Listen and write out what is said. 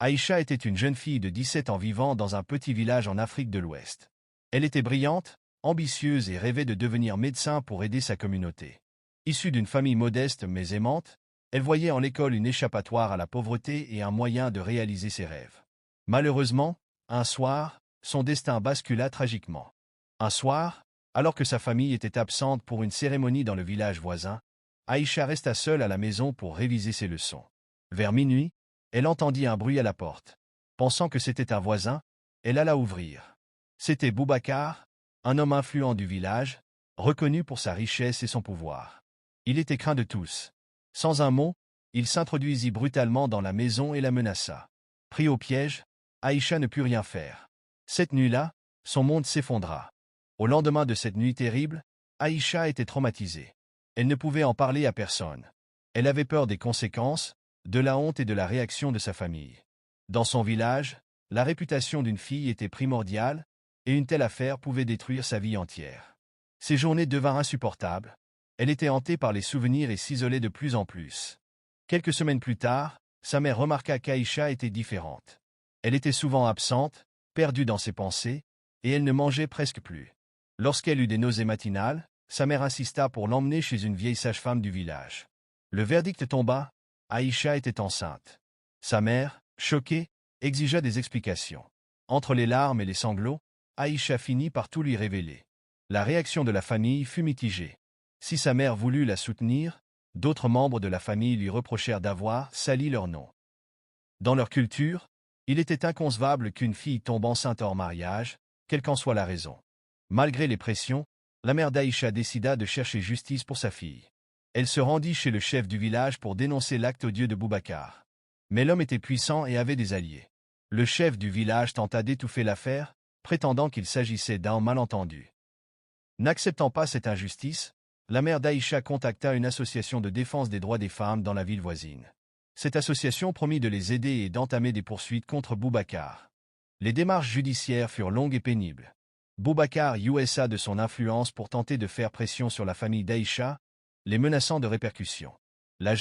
Aïcha était une jeune fille de 17 ans vivant dans un petit village en Afrique de l'Ouest. Elle était brillante, ambitieuse et rêvait de devenir médecin pour aider sa communauté. Issue d'une famille modeste mais aimante, elle voyait en l'école une échappatoire à la pauvreté et un moyen de réaliser ses rêves. Malheureusement, un soir, son destin bascula tragiquement. Un soir, alors que sa famille était absente pour une cérémonie dans le village voisin, Aïcha resta seule à la maison pour réviser ses leçons. Vers minuit, elle entendit un bruit à la porte. Pensant que c'était un voisin, elle alla ouvrir. C'était Boubacar, un homme influent du village, reconnu pour sa richesse et son pouvoir. Il était craint de tous. Sans un mot, il s'introduisit brutalement dans la maison et la menaça. Pris au piège, Aïcha ne put rien faire. Cette nuit-là, son monde s'effondra. Au lendemain de cette nuit terrible, Aïcha était traumatisée. Elle ne pouvait en parler à personne. Elle avait peur des conséquences, de la honte et de la réaction de sa famille. Dans son village, la réputation d'une fille était primordiale, et une telle affaire pouvait détruire sa vie entière. Ses journées devinrent insupportables. Elle était hantée par les souvenirs et s'isolait de plus en plus. Quelques semaines plus tard, sa mère remarqua qu'Aïcha était différente. Elle était souvent absente, perdue dans ses pensées, et elle ne mangeait presque plus. Lorsqu'elle eut des nausées matinales, sa mère insista pour l'emmener chez une vieille sage-femme du village. Le verdict tomba, Aïcha était enceinte. Sa mère, choquée, exigea des explications. Entre les larmes et les sanglots, Aïcha finit par tout lui révéler. La réaction de la famille fut mitigée. Si sa mère voulut la soutenir, d'autres membres de la famille lui reprochèrent d'avoir sali leur nom. Dans leur culture, il était inconcevable qu'une fille tombe enceinte hors mariage, quelle qu'en soit la raison. Malgré les pressions, la mère d'Aïcha décida de chercher justice pour sa fille. Elle se rendit chez le chef du village pour dénoncer l'acte odieux de Boubacar. Mais l'homme était puissant et avait des alliés. Le chef du village tenta d'étouffer l'affaire, prétendant qu'il s'agissait d'un malentendu. N'acceptant pas cette injustice, la mère d'Aïcha contacta une association de défense des droits des femmes dans la ville voisine. Cette association promit de les aider et d'entamer des poursuites contre Boubacar. Les démarches judiciaires furent longues et pénibles. Boubacar usa de son influence pour tenter de faire pression sur la famille d'Aïcha, les menaçant de répercussions.